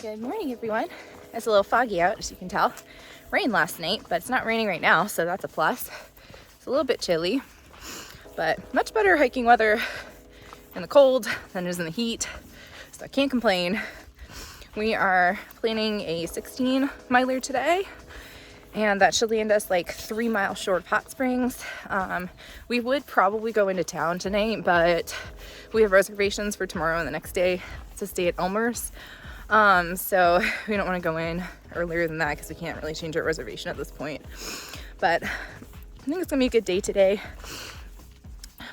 Good morning, everyone. It's a little foggy out, as you can tell. Rained last night, but it's not raining right now, so that's a plus. It's a little bit chilly, but much better hiking weather in the cold than it is in the heat, so I can't complain. We are planning a 16-miler today, and that should land us like 3 miles short of Hot Springs. We would probably go into town tonight, but we have reservations for tomorrow and the next day to stay at Elmer's. So we don't want to go in earlier than that because we can't really change our reservation at this point. But I think it's gonna be a good day today.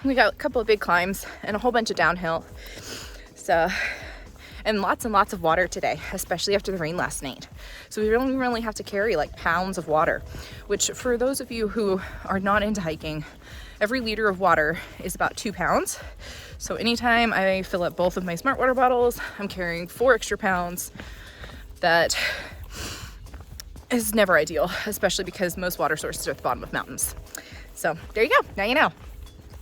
We got a couple of big climbs and a whole bunch of downhill. So, and lots of water today, especially after the rain last night. So we don't really have to carry like pounds of water, which for those of you who are not into hiking, every liter of water is about 2 pounds. So anytime I fill up both of my smart water bottles, I'm carrying 4 extra pounds. That is never ideal, especially because most water sources are at the bottom of mountains. So there you go, now you know.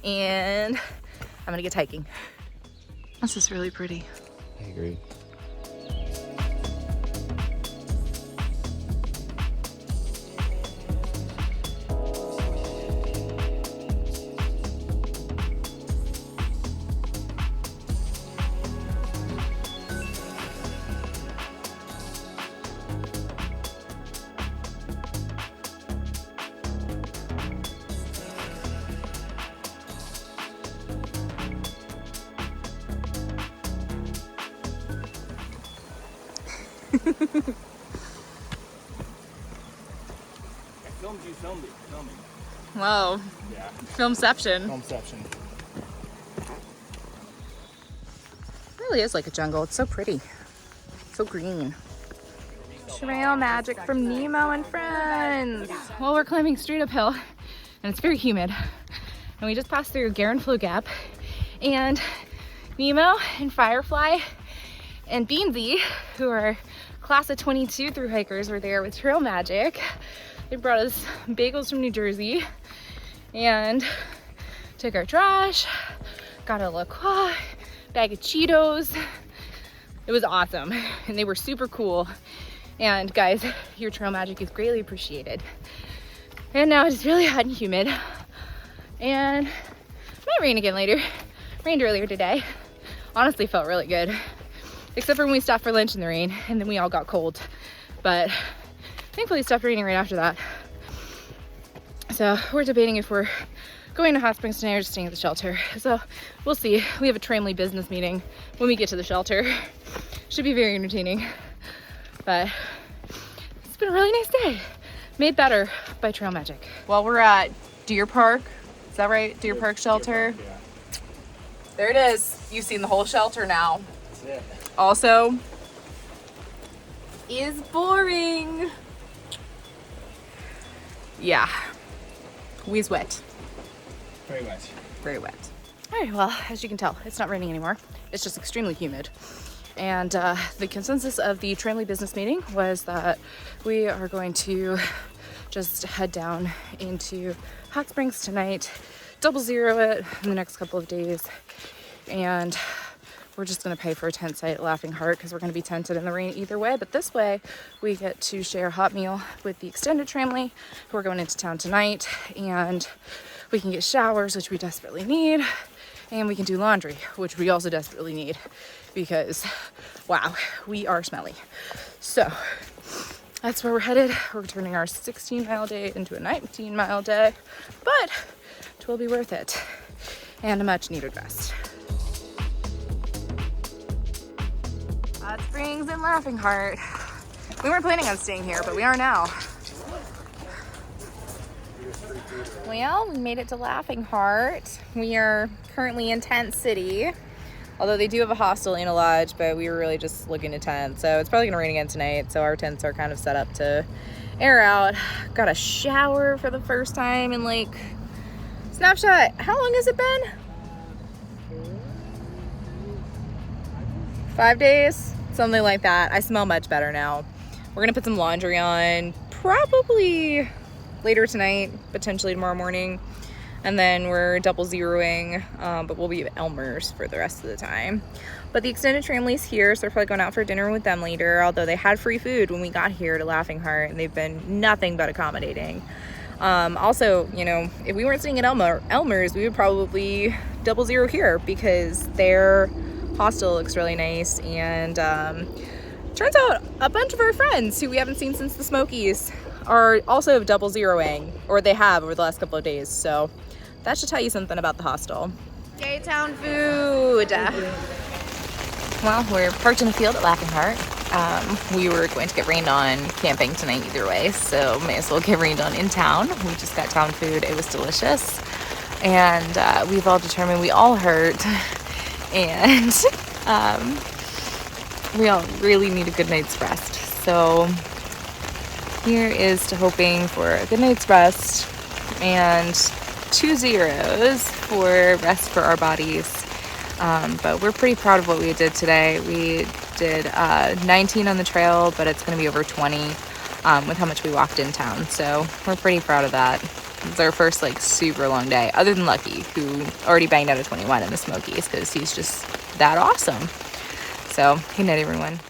And I'm gonna get hiking. This is really pretty. I agree. You filmed it. Filming. Whoa. Yeah. Filmception. Filmception. It really is like a jungle. It's so pretty. So green. Trail magic from Nemo and friends. Well, we're climbing straight uphill and it's very humid. And we just passed through Flu Gap, and Nemo and Firefly and Beansie, who are class of 22 thru hikers, were there with Trail Magic. They brought us bagels from New Jersey and took our trash, got a La Croix, bag of Cheetos. It was awesome and they were super cool. And guys, your trail magic is greatly appreciated. And now it's really hot and humid, and it might rain again later. Rained earlier today. Honestly felt really good, except for when we stopped for lunch in the rain and then we all got cold. But thankfully it stopped raining right after that. So we're debating if we're going to Hot Springs tonight or just staying at the shelter. So we'll see. We have a tramily business meeting when we get to the shelter. Should be very entertaining. But it's been a really nice day. Made better by Trail Magic. Well, we're at Deer Park. Is that right? Deer Park Shelter. Yeah. There it is. You've seen the whole shelter now. That's it. Also, is boring. Yeah, we's wet. Very much. Very wet. All right, well, as you can tell, it's not raining anymore. It's just extremely humid. And the consensus of the tramily business meeting was that we are going to just head down into Hot Springs tonight, 00 it in the next couple of days, and we're just going to pay for a tent site at Laughing Heart because we're going to be tented in the rain either way. But this way, we get to share a hot meal with the extended tramily who are going into town tonight, and we can get showers, which we desperately need, and we can do laundry, which we also desperately need because, wow, we are smelly. So that's where we're headed. We're turning our 16-mile day into a 19-mile day, but it will be worth it, and a much-needed rest. Hot Springs and Laughing Heart. We weren't planning on staying here, but we are now. Well, we made it to Laughing Heart. We are currently in Tent City, although they do have a hostel and a lodge, but we were really just looking to tent. So it's probably gonna rain again tonight, so our tents are kind of set up to air out. Got a shower for the first time in like, snapshot, how long has it been? 5 days? Something like that. I smell much better now. We're gonna put some laundry on probably later tonight, potentially tomorrow morning. And then we're double zeroing, but we'll be at Elmer's for the rest of the time. But the extended family's here, so we're probably going out for dinner with them later, although they had free food when we got here to Laughing Heart, and they've been nothing but accommodating. Also, you know, if we weren't staying at Elmer's, we would probably double zero here because their hostel looks really nice. And turns out a bunch of our friends who we haven't seen since the Smokies are also double zeroing, or they have over the last couple of days. So that should tell you something about the hostel. Daytown food. Well, we're parked in a field at Laughing Heart. We were going to get rained on camping tonight either way, so may as well get rained on in town. We just got town food. It was delicious. And we've all determined we all hurt. And we all really need a good night's rest. So here is to hoping for a good night's rest and 2 zeros for rest for our bodies. But we're pretty proud of what we did today. We did 19 on the trail, but it's going to be over 20 with how much we walked in town. So we're pretty proud of that. It's our first like super long day, other than Lucky, who already banged out a 21 in the Smokies because he's just that awesome. So good night, everyone.